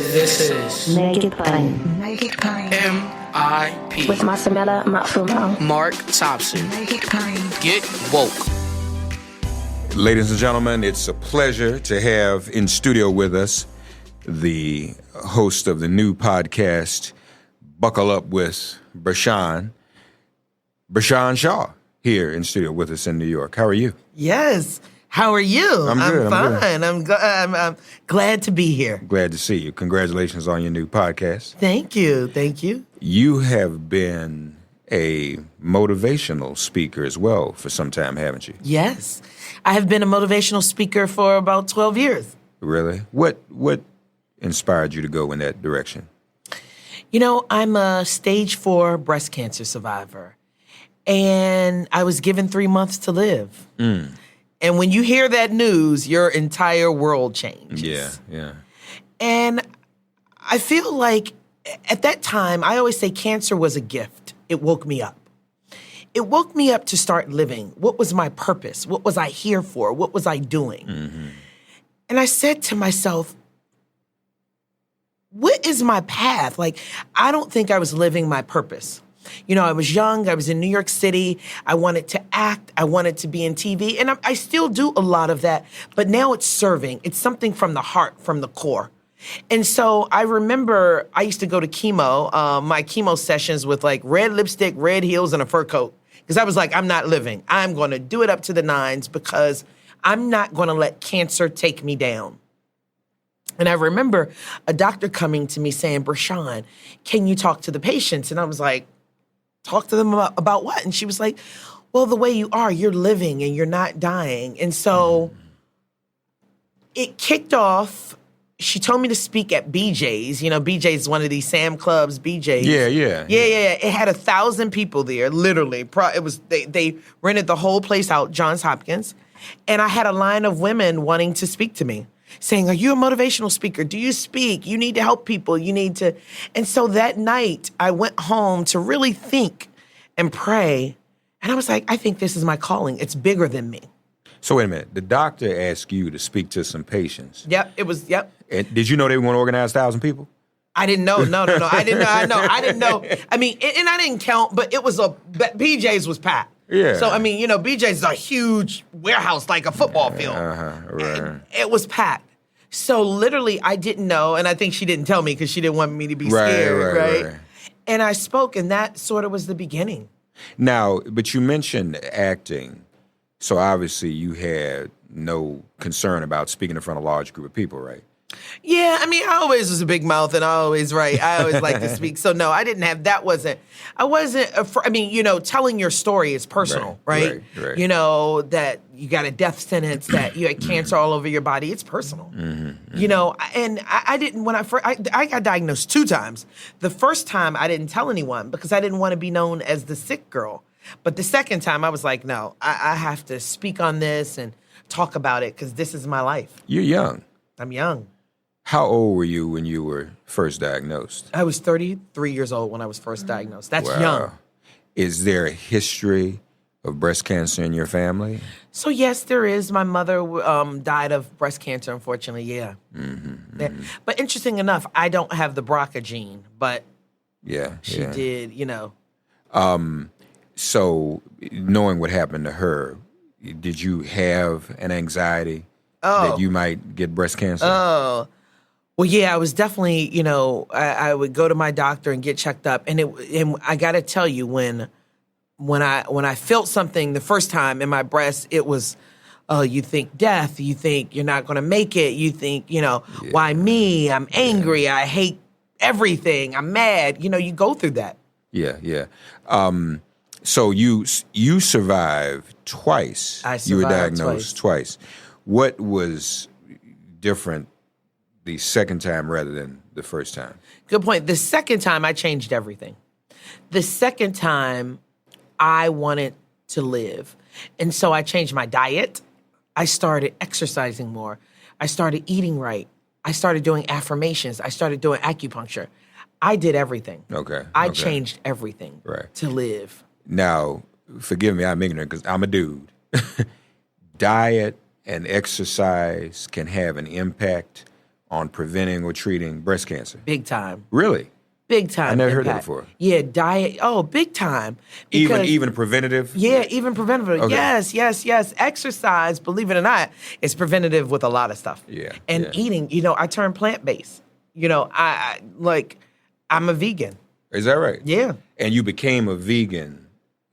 This is Naked Pine. Naked Pine. MIP. With Masamela Matfumo. Mark Thompson. Naked Pine. Get woke. Ladies and gentlemen, it's a pleasure to have in studio with us the host of the new podcast, Buckle Up with Bershan Shaw, here in studio with us in New York. How are you? Yes. How are you? I'm good. Fine. I'm glad to be here. Glad to see you. Congratulations on your new podcast. Thank you. Thank you. You have been a motivational speaker as well for some time, haven't you? Yes. I have been a motivational speaker for about 12 years. Really? What inspired you to go in that direction? You know, I'm a stage 4 breast cancer survivor, and I was given 3 months to live. And when you hear that news, your entire world changes. Yeah. And I feel like at that time, I always say cancer was a gift. It woke me up. It woke me up to start living. What was my purpose? What was I here for? What was I doing? Mm-hmm. And I said to myself, what is my path? Like, I don't think I was living my purpose. You know, I was young. I was in New York City. I wanted to act. I wanted to be in TV. And I still do a lot of that. But now it's serving. It's something from the heart, from the core. And so I remember I used to go to chemo, my chemo sessions with like red lipstick, red heels, and a fur coat. Because I was like, I'm not living. I'm going to do it up to the nines because I'm not going to let cancer take me down. And I remember a doctor coming to me saying, Bershan, can you talk to the patients? And I was like, talk to them about what? And she was like, well, the way you are, you're living and you're not dying. And so it kicked off. She told me to speak at BJ's. You know, BJ's is one of these Sam Clubs, BJ's. Yeah. It had 1,000 people there, literally. It was they rented the whole place out, Johns Hopkins. And I had a line of women wanting to speak to me, saying, are you a motivational speaker? Do you speak? You need to help people. You need to. And so that night, I went home to really think and pray. And I was like, I think this is my calling. It's bigger than me. So wait a minute. The doctor asked you to speak to some patients. Yep. And did you know they were going to organize 1,000 people? I didn't know. No. I didn't know. I mean, and I didn't count, but BJ's was packed. Yeah. So, I mean, you know, BJ's is a huge warehouse, like a football field. Right. And it was packed. So literally, I didn't know, and I think she didn't tell me because she didn't want me to be scared, right? And I spoke, and that sort of was the beginning. Now, but you mentioned acting, so obviously you had no concern about speaking in front of a large group of people, right? Yeah, I mean, I always was a big mouth, and I always like to speak. So no, I didn't have, I wasn't, I mean, you know, telling your story is personal, right? You know, that you got a death sentence, that you had cancer all over your body, it's personal. You know, and I didn't, when I got diagnosed 2 times. The first time I didn't tell anyone because I didn't want to be known as the sick girl. But the second time I was like, no, I have to speak on this and talk about it because this is my life. You're young. I'm young. How old were you when you were first diagnosed? I was 33 years old when I was first diagnosed. That's young. Is there a history of breast cancer in your family? So yes, there is. My mother died of breast cancer, unfortunately, yeah. But interesting enough, I don't have the BRCA gene, but she did, you know. So knowing what happened to her, did you have an anxiety that you might get breast cancer? Oh. Well, yeah, I was definitely, you know, I would go to my doctor and get checked up. And I got to tell you, when I felt something the first time in my breast, it was, you think death, you think you're not going to make it, you think, you know, why me? I'm angry, I hate everything, I'm mad. You know, you go through that. Yeah. So you survived twice. I survived You were diagnosed twice. What was different the second time rather than the first time? Good point. The second time, I changed everything. The second time, I wanted to live. And so I changed my diet. I started exercising more. I started eating right. I started doing affirmations. I started doing acupuncture. I did everything. Okay. I changed everything to live. Now, forgive me, I'm ignorant because I'm a dude. Diet and exercise can have an impact on preventing or treating breast cancer? Big time. Really? Big time. I never heard that impact. before. Yeah, diet. Oh, big time. Even preventative? Yeah, even preventative. Okay. Yes. Exercise, believe it or not, is preventative with a lot of stuff. Yeah, And yeah. eating, I turned plant-based. I'm a vegan. Is that right? Yeah, And you became a vegan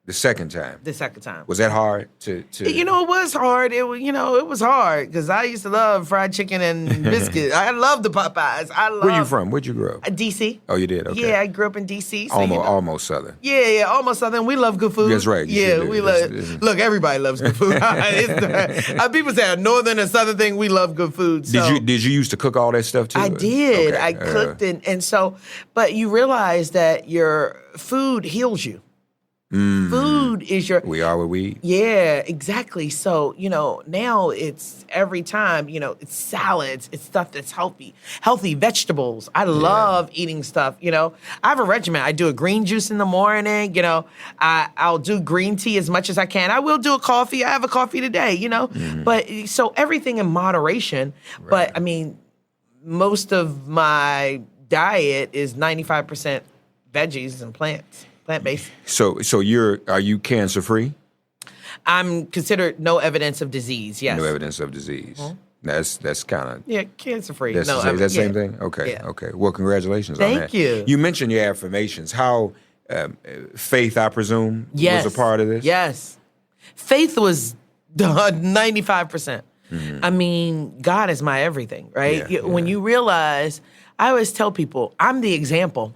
the second time. the second time. Was that hard to It was hard. It was hard because I used to love fried chicken and biscuits. I love the Popeyes. Where you from? Where'd you grow up? DC. Oh, you did? Okay. Yeah, I grew up in DC. So Almost Southern. Yeah, almost Southern. We love good food. That's right. You Yeah, sure do. we love. This- Look, everybody loves good food. People say a Northern and Southern thing. We love good food. So. Did you used to cook all that stuff too? I did. Okay. I cooked and so, but you realize that your food heals you. Food is your. We are what we eat. Yeah, exactly. So, now it's every time, it's salads, it's stuff that's healthy vegetables. I love eating stuff, I have a regimen. I do a green juice in the morning, I'll do green tea as much as I can. I will do a coffee. I have a coffee today, But so everything in moderation. Right. But I mean, most of my diet is 95% veggies and plant-based. So are you cancer free? I'm considered no evidence of disease. Yes. No evidence of disease. That's kind of Yeah, cancer free. that's the same thing. Okay, Yeah. okay. Well, congratulations on that. Thank you. You mentioned your affirmations. How faith, I presume, Yes. was a part of this. Yes. Faith was 95%. I mean, God is my everything, right? Yeah, When you realize, I always tell people, I'm the example.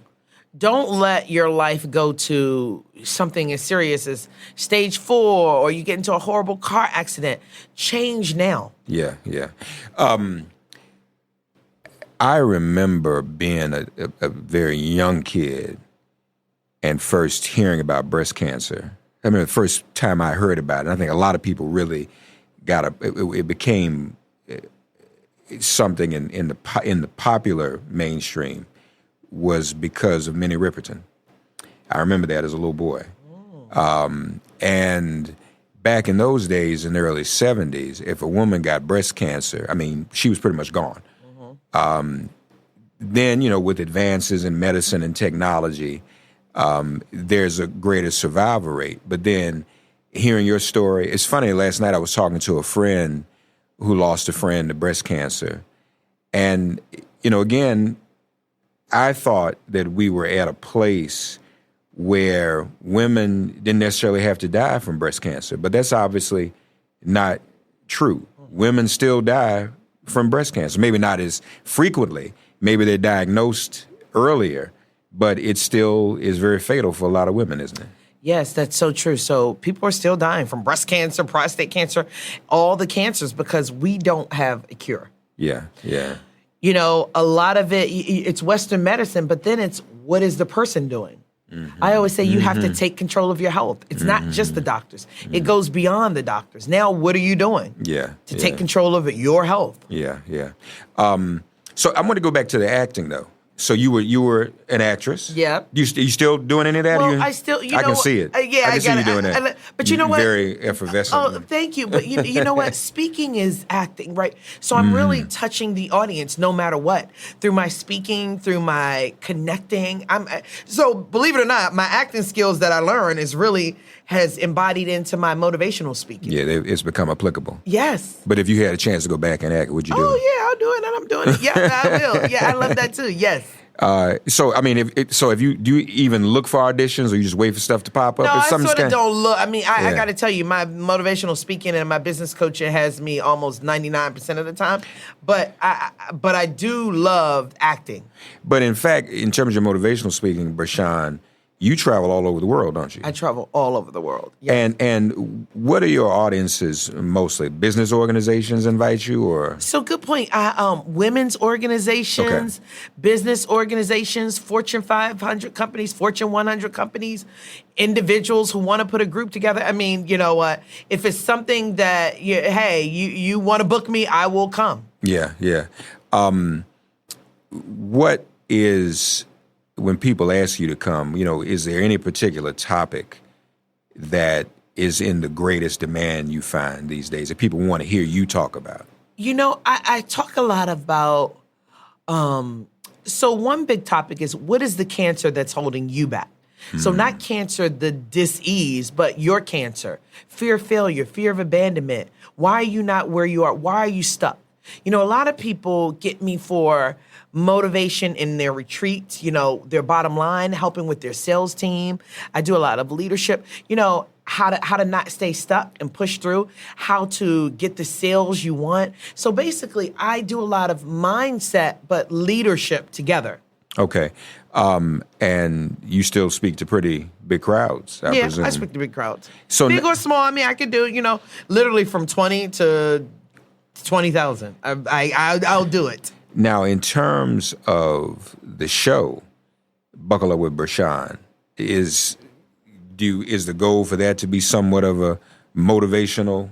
Don't let your life go to something as serious as stage 4 or you get into a horrible car accident. Change now. Yeah. I remember being a very young kid and first hearing about breast cancer. I mean, the first time I heard about it, I think a lot of people really it became something in the popular mainstream was because of Minnie Riperton. I remember that as a little boy. And back in those days, in the early 70s, if a woman got breast cancer, I mean, she was pretty much gone. Then, with advances in medicine and technology, there's a greater survival rate. But then hearing your story, it's funny, last night I was talking to a friend who lost a friend to breast cancer. And, again, I thought that we were at a place where women didn't necessarily have to die from breast cancer, but that's obviously not true. Women still die from breast cancer, maybe not as frequently. Maybe they're diagnosed earlier, but it still is very fatal for a lot of women, isn't it? Yes, that's so true. So people are still dying from breast cancer, prostate cancer, all the cancers because we don't have a cure. Yeah. A lot of it's Western medicine, but then it's what is the person doing? I always say you have to take control of your health. It's not just the doctors. It goes beyond the doctors. Now, what are you doing to take control of your health? Yeah. So I'm going to go back to the acting, though. So you were an actress. Yeah. You still doing any of that? Well, I still, I can see it. Yeah, I can see you doing that. But you know what? Very effervescent. Oh, thank you. But you know what? Speaking is acting, right? So I'm really touching the audience no matter what. Through my speaking, through my connecting. So believe it or not, my acting skills that I learned has embodied into my motivational speaking. Yeah, it's become applicable. Yes. But if you had a chance to go back and act, would you do it? Oh, yeah, I'll do it, and I'm doing it. Yeah, I will. Yeah, I love that too. Yes. So I mean, do you even look for auditions, or you just wait for stuff to pop up? No, If I something's sort of don't look. I mean, I Yeah. got to tell you, my motivational speaking and my business coaching has me almost 99% of the time. But I do love acting. But in fact, in terms of your motivational speaking, Bershan, you travel all over the world, don't you? I travel all over the world. Yes. And what are your audiences mostly? Business organizations invite you, or? So good point. Women's organizations, business organizations, Fortune 500 companies, Fortune 100 companies, individuals who want to put a group together. I mean, you know what? If it's something that you want to book me, I will come. Yeah. What is, when people ask you to come, is there any particular topic that is in the greatest demand you find these days that people want to hear you talk about? I talk a lot about So one big topic is, what is the cancer that's holding you back? So not cancer, the dis-ease, but your cancer. Fear of failure, fear of abandonment. Why are you not where you are? Why are you stuck? You know, a lot of people get me for motivation in their retreats, you know, their bottom line, helping with their sales team. I do a lot of leadership, you know, how to not stay stuck and push through, how to get the sales you want. So basically, I do a lot of mindset, but leadership together. Okay. And you still speak to pretty big crowds, I presume. I speak to big crowds. So big or small, I mean, I could do, you know, literally from 20 to 20,000. I'll do it. Now, in terms of the show, Buckle Up with Bershan, is the goal for that to be somewhat of a motivational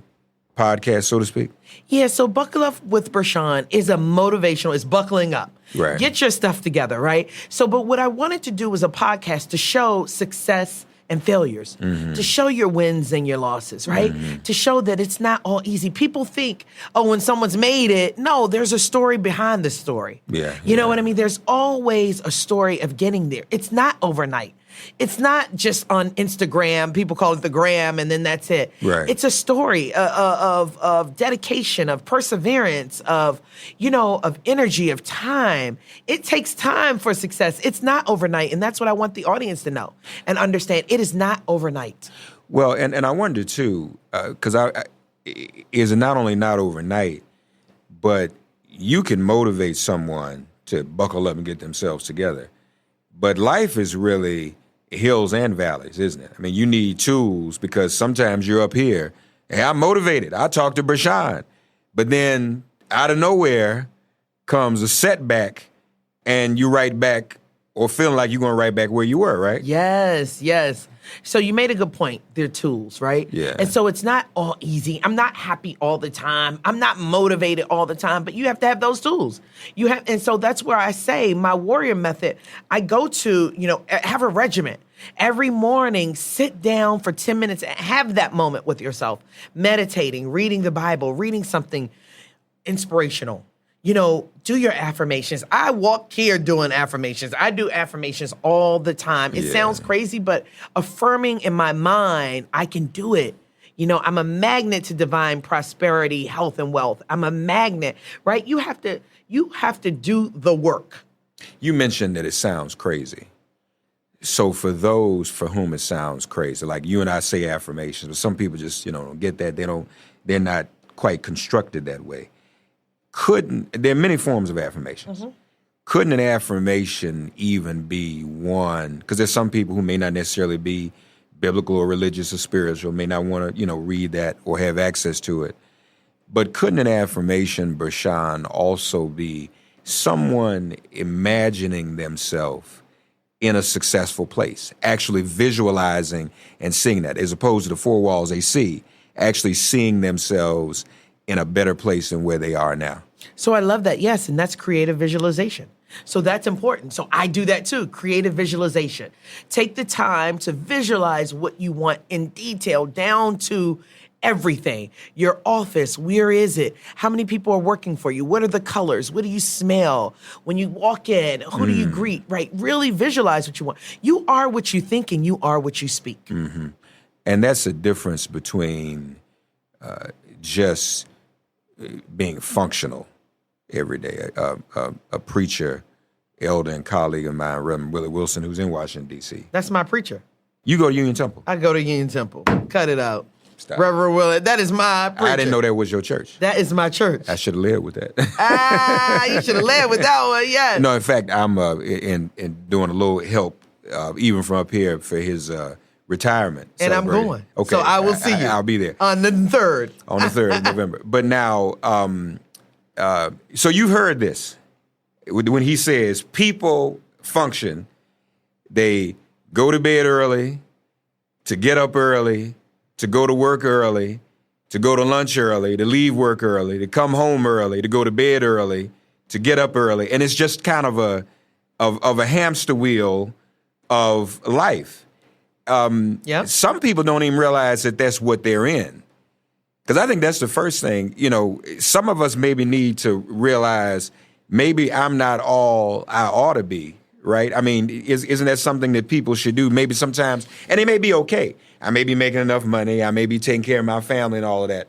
podcast, so to speak? Yeah, so Buckle Up with Bershan is a motivational, it's buckling up. Right. Get your stuff together, right? So, but what I wanted to do was a podcast to show success and failures, to show your wins and your losses, right? To show that it's not all easy. People think, oh, when someone's made it, no, there's a story behind the story. You know what I mean? There's always a story of getting there. It's not overnight. It's not just on Instagram. People call it the gram, and then that's it. Right. It's a story of dedication, of perseverance, of energy, of time. It takes time for success. It's not overnight, and that's what I want the audience to know and understand. It is not overnight. Well, and I wonder too, because is it not only not overnight, but you can motivate someone to buckle up and get themselves together. But life is really hills and valleys, isn't it? I mean, you need tools because sometimes you're up here, and I'm motivated. I talk to Bershan, but then out of nowhere comes a setback, and you right back, or feeling like you're going right back where you were, right? Yes, yes. So you made a good point. They're tools, right? Yeah. And so it's not all easy. I'm not happy all the time. I'm not motivated all the time, but you have to have those tools. And so that's where I say my warrior method, I go to, have a regimen. Every morning, sit down for 10 minutes and have that moment with yourself, meditating, reading the Bible, reading something inspirational. Do your affirmations. I walk here doing affirmations. I do affirmations all the time. It sounds crazy, but affirming in my mind, I can do it. I'm a magnet to divine prosperity, health, and wealth. I'm a magnet, right? You have to do the work. You mentioned that it sounds crazy. So for those for whom it sounds crazy, like you and I say affirmations, but some people just, don't get that. They're not quite constructed that way. There are many forms of affirmations. Couldn't an affirmation even be one? Because there's some people who may not necessarily be biblical or religious or spiritual, may not want to, read that or have access to it. But couldn't an affirmation, Bershan, also be someone imagining themselves in a successful place, actually visualizing and seeing that, as opposed to the four walls they see, actually seeing themselves in a better place than where they are now? So I love that. Yes. And that's creative visualization. So that's important. So I do that too. Creative visualization. Take the time to visualize what you want in detail down to everything. Your office, where is it? How many people are working for you? What are the colors? What do you smell? When you walk in, who do you greet? Right? Really visualize what you want. You are what you think and you are what you speak. Mm-hmm. And that's a difference between just being functional every day. A preacher, elder and colleague of mine, Reverend Willie Wilson, who's in Washington, D.C. That's my preacher. You go to Union Temple? I go to Union Temple. Cut it out. Stop. Reverend Willie, that is my preacher. I didn't know that was your church. That is my church. I should have led with that. You should have led with that one, yes. No, in fact, I'm in doing a little help, even from up here, for his retirement. And I'm going. Okay. So I will see you. I'll be there. On the 3rd. On the 3rd of November. But now, so you've heard this. When he says people function, they go to bed early, to get up early, to go to work early, to go to lunch early, to leave work early, to come home early, to go to bed early, to get up early. And it's just kind of a hamster wheel of life. Some people don't even realize that that's what they're in. Because I think that's the first thing, some of us maybe need to realize maybe I'm not all I ought to be, right? I mean, isn't that something that people should do? Maybe sometimes, and it may be okay. I may be making enough money. I may be taking care of my family and all of that.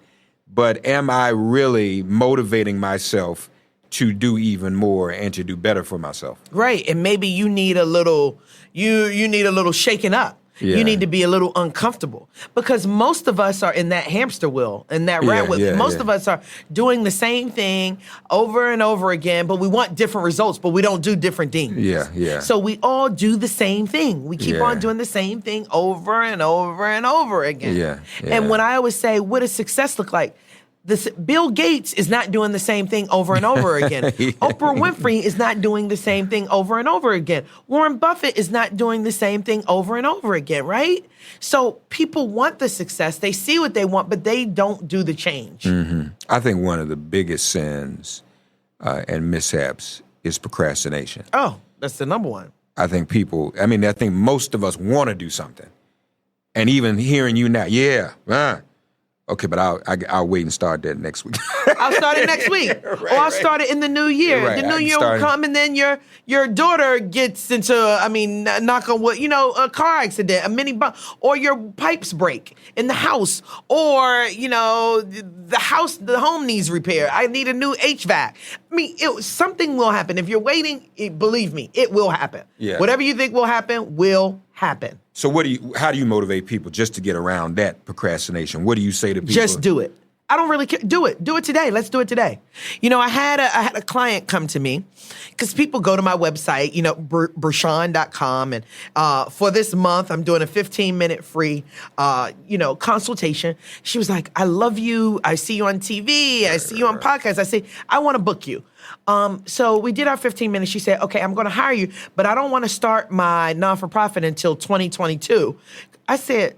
But am I really motivating myself to do even more and to do better for myself? Right. And maybe you need a little, you need a little shaking up. Yeah. You need to be a little uncomfortable because most of us are in that hamster wheel and that rat wheel. Most of us are doing the same thing over and over again, but we want different results, but we don't do different things. Yeah. So we all do the same thing. We keep on doing the same thing over and over and over again. Yeah. And when I always say, what does success look like? Bill Gates is not doing the same thing over and over again. Oprah Winfrey is not doing the same thing over and over again. Warren Buffett is not doing the same thing over and over again, right? So people want the success. They see what they want, but they don't do the change. Mm-hmm. I think one of the biggest sins and mishaps is procrastination. Oh, that's the number one. I think most of us want to do something. And even hearing you now, okay, but I'll wait and start that next week. I'll start it next week. I'll start it in the new year. Right, The new year will come and then your daughter gets into, knock on wood, a car accident, a mini bump, or your pipes break in the house, or, the home needs repair. I need a new HVAC. Something will happen. If you're waiting, believe me, it will happen. Yeah. Whatever you think will happen. So how do you motivate people just to get around that procrastination? What do you say to people? Just do it. I don't really care. Do it. Do it today. Let's do it today. I had a client come to me because people go to my website, Bershan.com. And for this month, I'm doing a 15-minute free, consultation. She was like, I love you. I see you on TV. I see you on podcasts. I say, I want to book you. So we did our 15 minutes. She said, okay, I'm going to hire you, but I don't want to start my non-for-profit until 2022. I said,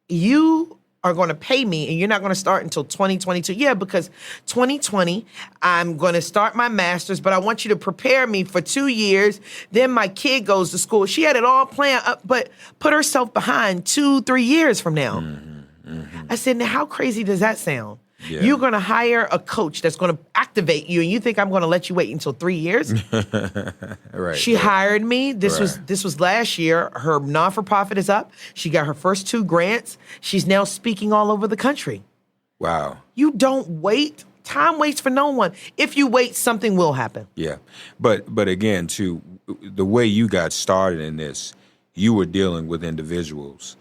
you are going to pay me and you're not going to start until 2022. Yeah, because 2020, I'm going to start my master's, but I want you to prepare me for 2 years. Then my kid goes to school. She had it all planned up, but put herself behind 2-3 years from now. Mm-hmm. I said, now how crazy does that sound? Yeah. You're going to hire a coach that's going to activate you, and you think I'm going to let you wait until 3 years? Right. She hired me. This was last year. Her non-for-profit is up. She got her first 2 grants. She's now speaking all over the country. Wow. You don't wait. Time waits for no one. If you wait, something will happen. Yeah. But again, too, the way you got started in this, you were dealing with individuals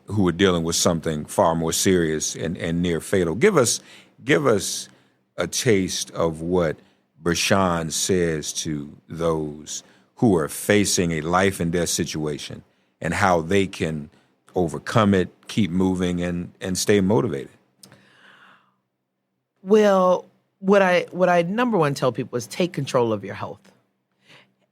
who were dealing with something far more serious and near fatal. Give us a taste of what Bershan says to those who are facing a life and death situation and how they can overcome it, keep moving, and stay motivated. Well, what I number one tell people is take control of your health.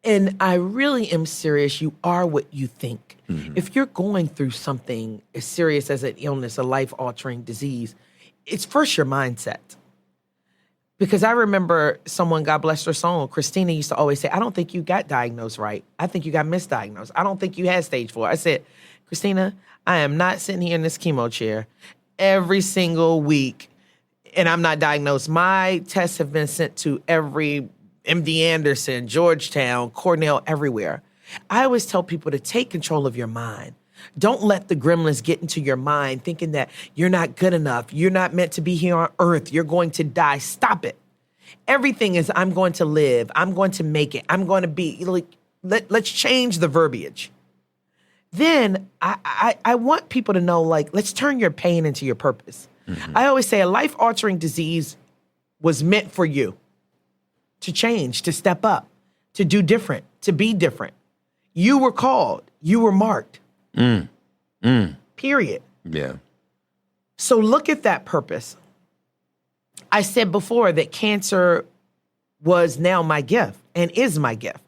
And I really am serious. You are what you think. Mm-hmm. If you're going through something as serious as an illness, a life-altering disease, it's first your mindset. Because I remember someone, God bless her soul, Christina used to always say, I don't think you got diagnosed right. I think you got misdiagnosed. I don't think you had stage 4. I said, Christina, I am not sitting here in this chemo chair every single week and I'm not diagnosed. My tests have been sent to every MD Anderson, Georgetown, Cornell, everywhere. I always tell people to take control of your mind. Don't let the gremlins get into your mind thinking that you're not good enough. You're not meant to be here on earth. You're going to die. Stop it. Everything is, I'm going to live. I'm going to make it. I'm going to be, let's change the verbiage. Then I want people to know, let's turn your pain into your purpose. Mm-hmm. I always say a life-altering disease was meant for you. To change, to step up, to do different, to be different. You were called. You were marked. Period. Yeah. So look at that purpose. I said before that cancer was now my gift and is my gift.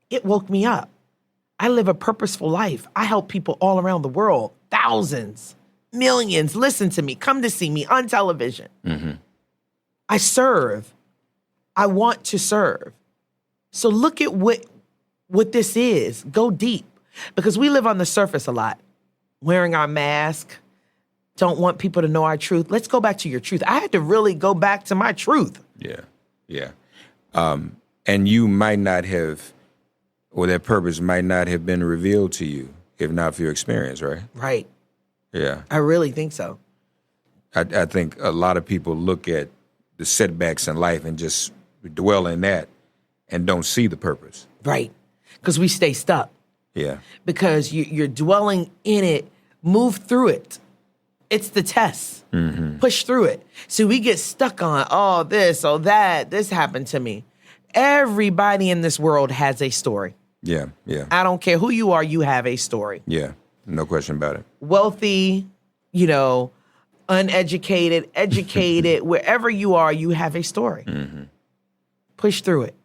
It woke me up. I live a purposeful life. I help people all around the world. Thousands, millions listen to me, come to see me on television. Mm-hmm. I serve. I want to serve. So look at what this is. Go deep. Because we live on the surface a lot. Wearing our mask. Don't want people to know our truth. Let's go back to your truth. I had to really go back to my truth. Yeah. Yeah. And you might not have, or that purpose might not have been revealed to you if not for your experience, right? Right. Yeah. I really think so. I think a lot of people look at the setbacks in life and just dwell in that and don't see the purpose. Right. Because we stay stuck. Yeah. Because you're dwelling in it. Move through it. It's the test. Push through it. So we get stuck on, oh, this, oh, that. This happened to me. Everybody in this world has a story. Yeah. Yeah. I don't care who you are, you have a story. Yeah. No question about it. Wealthy, uneducated, educated, wherever you are, you have a story. Push through it.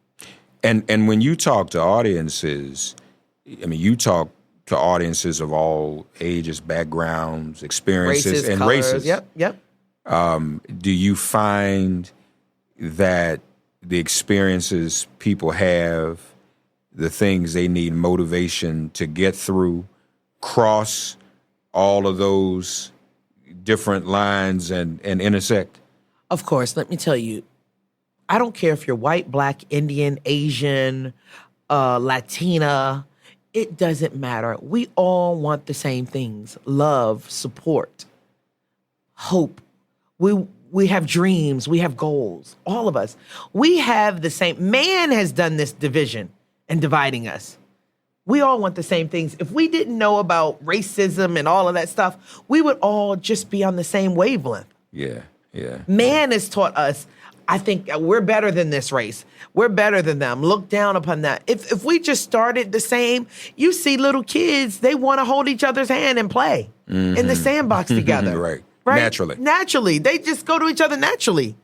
And when you talk to audiences, you talk to audiences of all ages, backgrounds, experiences, and colors. races. Yep. Do you find that the experiences people have, the things they need motivation to get through, cross all of those different lines and intersect? Of course, let me tell you, I don't care if you're white, black, Indian, Asian, Latina. It doesn't matter. We all want the same things: love, support, hope. We have dreams. We have goals. All of us. We have the same. Man has done this division and dividing us. We all want the same things. If we didn't know about racism and all of that stuff, we would all just be on the same wavelength. Yeah. Man has taught us, I think we're better than this race. We're better than them. Look down upon that. If we just started the same, you see little kids, they want to hold each other's hand and play in the sandbox together. Right. Right? Naturally. They just go to each other naturally.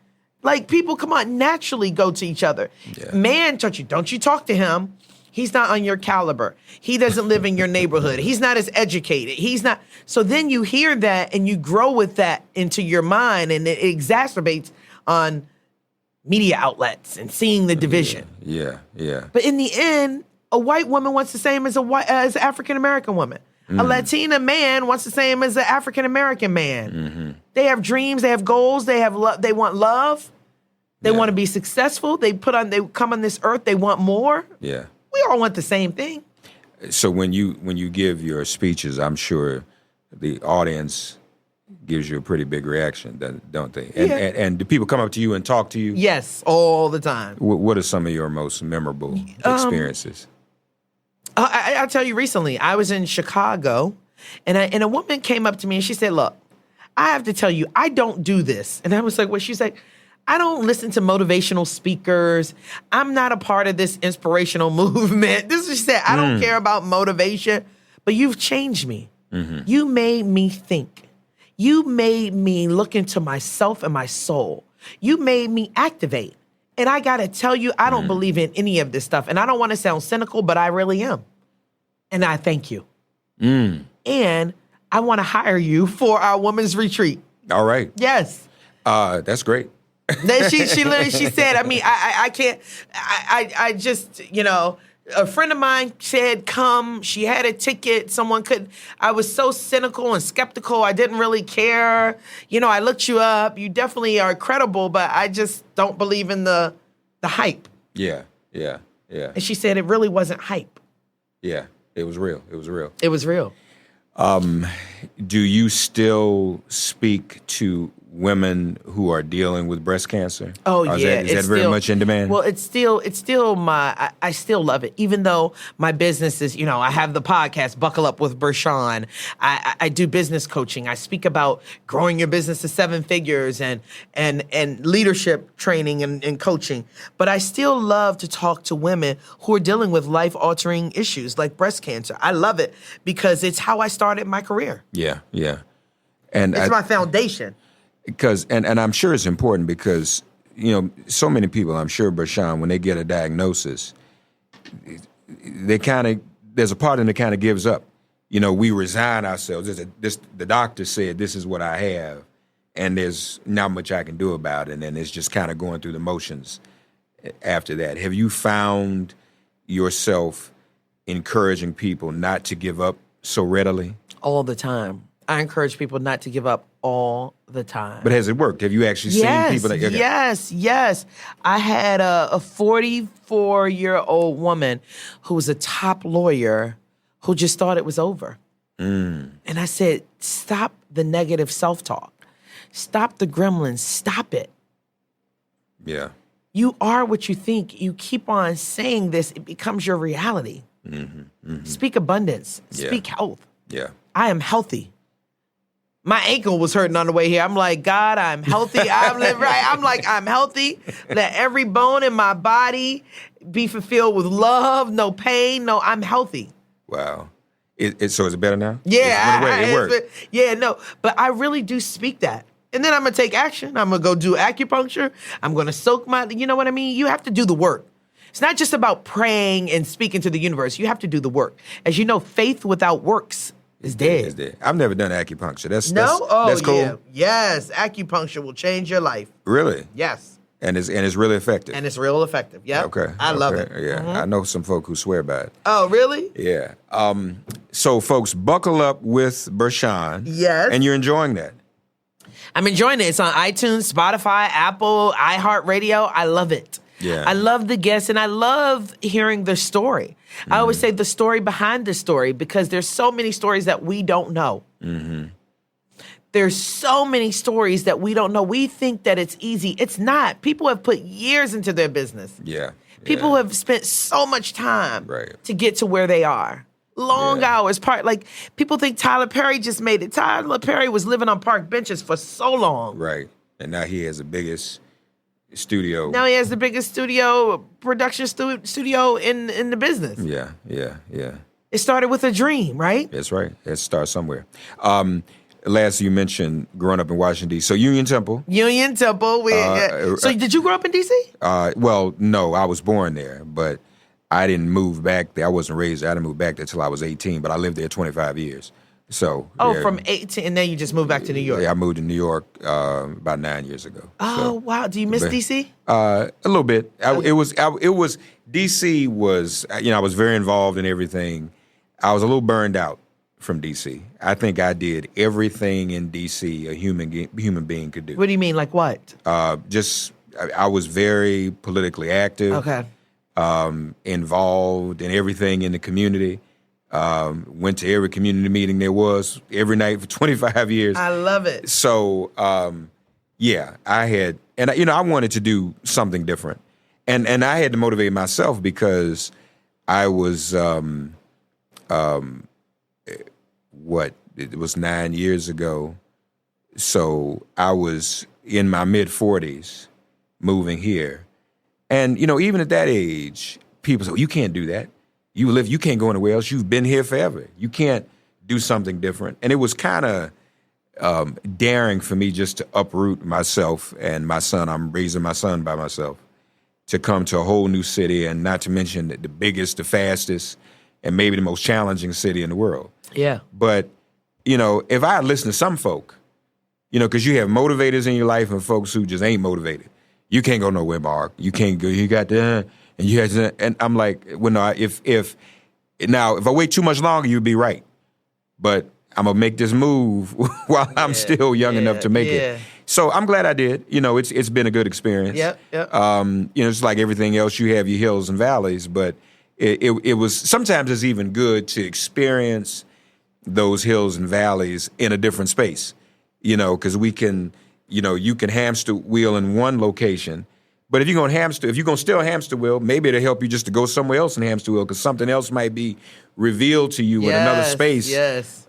Like people, come on, naturally go to each other. Yeah. Man, don't you talk to him. He's not on your caliber. He doesn't live in your neighborhood. He's not as educated. He's not. So then you hear that and you grow with that into your mind, and it exacerbates on media outlets and seeing the division. Yeah. But in the end, a white woman wants the same as as an African-American woman. A Latina man wants the same as an African-American man. They have dreams. They have goals. They have they want love. They want to be successful. They come on this earth. They want more. Yeah. We all want the same thing. So when you give your speeches, I'm sure the audience gives you a pretty big reaction, don't they? And do people come up to you and talk to you? Yes, all the time. What are some of your most memorable experiences? I'll tell you recently, I was in Chicago, and a woman came up to me and she said, look, I have to tell you, I don't do this. And I was like, what? She's like, I don't listen to motivational speakers. I'm not a part of this inspirational movement. This is what she said. I don't care about motivation, but you've changed me. You made me think. You made me look into myself and my soul. You made me activate. And I got to tell you, I don't believe in any of this stuff. And I don't want to sound cynical, but I really am. And I thank you. And I want to hire you for our women's retreat. All right. Yes. That's great. Then she literally said, I can't, I just, a friend of mine said, come. She had a ticket. I was so cynical and skeptical. I didn't really care. I looked you up. You definitely are credible, but I just don't believe in the hype. Yeah. And she said it really wasn't hype. Yeah, it was real. It was real. Do you still speak to women who are dealing with breast cancer? Oh, yeah. Is that very much in demand? Well, it's still I still love it. Even though my business is, I have the podcast, Buckle Up with Bershan. I do business coaching. I speak about growing your business to 7 figures and leadership training and coaching. But I still love to talk to women who are dealing with life-altering issues like breast cancer. I love it because it's how I started my career. Yeah. And it's my foundation. And I'm sure it's important because, so many people, I'm sure, Bershan, when they get a diagnosis, there's a part of them that kind of gives up. We resign ourselves. The doctor said, this is what I have, and there's not much I can do about it. And then it's just kind of going through the motions after that. Have you found yourself encouraging people not to give up so readily? All the time. I encourage people not to give up all the time. But has it worked? Have you actually seen people that... Okay. Yes. I had a 44-year-old woman who was a top lawyer who just thought it was over. And I said, stop the negative self-talk. Stop the gremlins. Stop it. Yeah. You are what you think. You keep on saying this, it becomes your reality. Speak abundance. Speak health. Yeah. I am healthy. My ankle was hurting on the way here. I'm like, God, I'm healthy. I'm living right. I'm like, I'm healthy. Let every bone in my body be fulfilled with love, no pain. No, I'm healthy. Wow. So is it better now? Yeah. It worked. But I really do speak that. And then I'm going to take action. I'm going to go do acupuncture. I'm going to soak you know what I mean? You have to do the work. It's not just about praying and speaking to the universe. You have to do the work. As you know, faith without works is dead. It's dead. I've never done acupuncture. That's cool. Yeah. Yes, acupuncture will change your life. Really? Yes. And it's really effective. And it's real effective. Yeah. Okay. I love it. Yeah. I know some folk who swear by it. Oh, really? Yeah. So folks, buckle up with Bershan. Yes. And you're enjoying that. I'm enjoying it. It's on iTunes, Spotify, Apple, iHeartRadio. I love it. Yeah. I love the guests, and I love hearing the story. I always say the story behind the story, because there's so many stories that we don't know. There's so many stories that we don't know. We think that it's easy. It's not. People have put years into their business. Yeah. People have spent so much time to get to where they are. Long hours. People think Tyler Perry just made it. Tyler Perry was living on park benches for so long. Right. And now he has the biggest studio. Now he has the biggest production studio in the business. Yeah. It started with a dream, right? That's right. It starts somewhere. Last, you mentioned growing up in Washington, D.C. So Union Temple. So did you grow up in D.C.? Well, no, I was born there, but I didn't move back there. I wasn't raised there. I didn't move back there until I was 18, but I lived there 25 years. So from 18, and then you just moved back to New York. Yeah, I moved to New York about 9 years ago. Oh, wow. Do you miss D.C.? A little bit. It was D.C. was, I was very involved in everything. I was a little burned out from D.C. I think I did everything in D.C. a human being could do. What do you mean, like what? I was very politically active. Okay. Involved in everything in the community. Went to every community meeting there was every night for 25 years. I love it. So, I had, and I wanted to do something different. And I had to motivate myself because I was, it was 9 years ago. So I was in my mid-40s moving here. And, even at that age, people say, you can't do that. You can't go anywhere else. You've been here forever. You can't do something different. And it was kind of daring for me just to uproot myself and my son. I'm raising my son by myself to come to a whole new city, and not to mention the biggest, the fastest, and maybe the most challenging city in the world. Yeah. But, if I had listened to some folk, because you have motivators in your life and folks who just ain't motivated. You can't go nowhere, Mark. You can't go. You got to, and you had to. And I'm like, well, no. If I wait too much longer, you'd be right. But I'm gonna make this move while I'm still young enough to make it. So I'm glad I did. It's been a good experience. Yep. It's like everything else. You have your hills and valleys, but it was sometimes it's even good to experience those hills and valleys in a different space. Because we can. You can hamster wheel in one location, but if you're going to still hamster wheel, maybe it'll help you just to go somewhere else and hamster wheel, because something else might be revealed to you in another space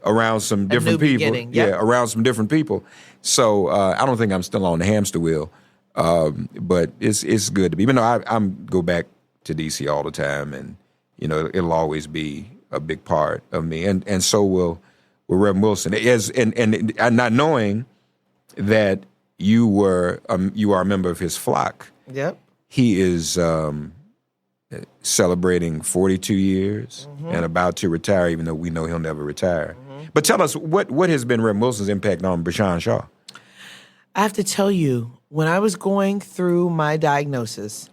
around some different people. Yep. Yeah, around some different people. So I don't think I'm still on the hamster wheel, but it's good to be. Even though I'm go back to D.C. all the time, and it'll always be a big part of me, and so will Reverend Wilson. And not knowing that you are a member of his flock. Yep. He is celebrating 42 years and about to retire, even though we know he'll never retire. But tell us, what has been Reverend Wilson's impact on Bershan Shaw? I have to tell you, when I was going through my diagnosis,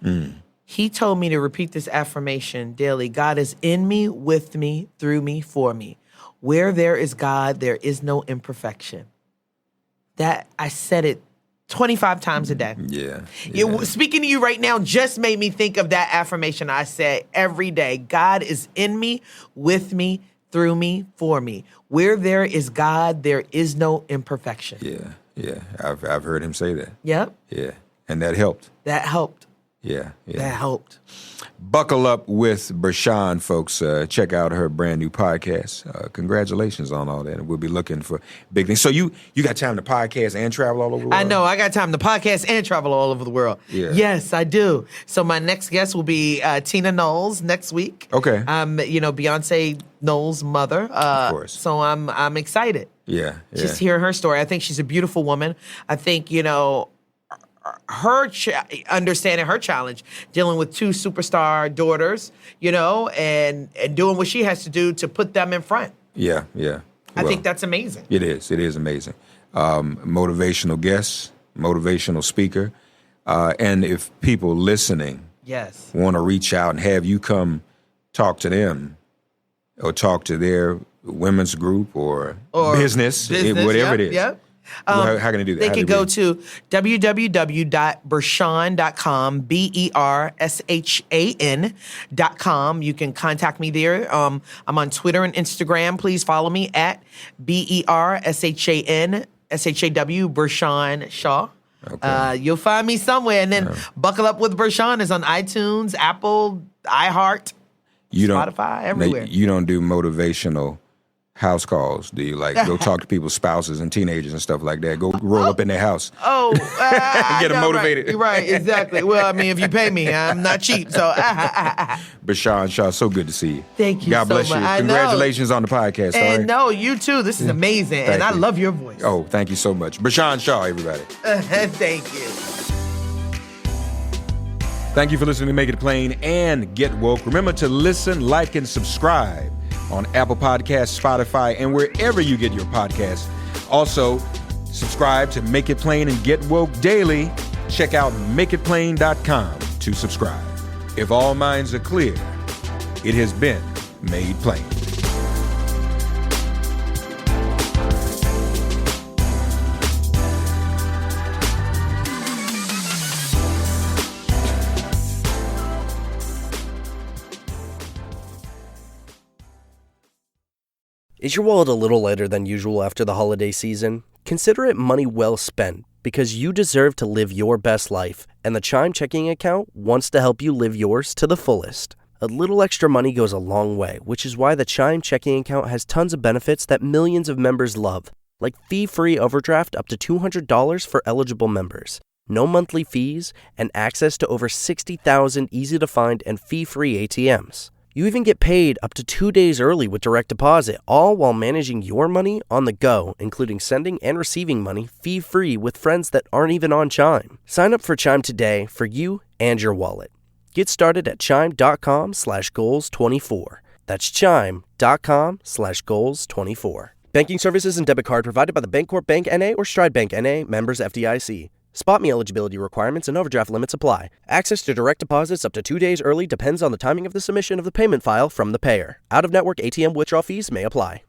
he told me to repeat this affirmation daily. God is in me, with me, through me, for me. Where there is God, there is no imperfection. That I said it 25 times a day. Yeah. Speaking to you right now just made me think of that affirmation I say every day. God is in me, with me, through me, for me. Where there is God, there is no imperfection. Yeah. I've heard him say that. Yep. Yeah. And that helped. That helped. Yeah. That helped. Buckle up with Bershan, folks. Check out her brand new podcast. Congratulations on all that. And we'll be looking for big things. So you got time to podcast and travel all over the world? I know. I got time to podcast and travel all over the world. Yeah. Yes, I do. So my next guest will be Tina Knowles next week. Okay. Beyonce Knowles' mother. Of course. So I'm excited. Yeah. Just hear her story. I think she's a beautiful woman. I think, her understanding her challenge, dealing with two superstar daughters, and doing what she has to do to put them in front. Yeah. I think that's amazing. It is. It is amazing. Motivational guest, motivational speaker. And if people listening Yes. want to reach out and have you come talk to them or talk to their women's group or business, whatever it is. Yep. How can they do that? They How can do go we- to www.bershan.com, BERSHAN.com. You can contact me there. I'm on Twitter and Instagram. Please follow me at BERSHAN, SHAW, Bershan Shaw. Okay. You'll find me somewhere. And then Buckle Up with Bershan is on iTunes, Apple, iHeart, Spotify, everywhere. You don't do motivational house calls, do you? Like go talk to people's spouses and teenagers and stuff like that. Go roll up in their house. Get them motivated. Right, exactly. Well, I mean, if you pay me, I'm not cheap. So, Bershan Shaw, so good to see you. Thank you God so bless much. you. I know. Congratulations on the podcast. all and right? no, you too. This is amazing, and I you. love your voice. Oh, thank you so much. Bershan Shaw, everybody. Thank you. Thank you for listening to Make It Plain and Get Woke. Remember to listen, like, and subscribe on Apple Podcasts, Spotify, and wherever you get your podcasts. Also, subscribe to Make It Plain and Get Woke daily. Check out makeitplain.com to subscribe. If all minds are clear, it has been made plain. Is your wallet a little lighter than usual after the holiday season? Consider it money well spent, because you deserve to live your best life, and the Chime checking account wants to help you live yours to the fullest. A little extra money goes a long way, which is why the Chime checking account has tons of benefits that millions of members love, like fee-free overdraft up to $200 for eligible members, no monthly fees, and access to over 60,000 easy-to-find and fee-free ATMs. You even get paid up to 2 days early with direct deposit, all while managing your money on the go, including sending and receiving money fee-free with friends that aren't even on Chime. Sign up for Chime today for you and your wallet. Get started at chime.com/goals24. That's chime.com/goals24. Banking services and debit card provided by the Bancorp Bank N.A. or Stride Bank N.A. members FDIC. Spot me eligibility requirements and overdraft limits apply. Access to direct deposits up to 2 days early depends on the timing of the submission of the payment file from the payer. Out-of-network ATM withdrawal fees may apply.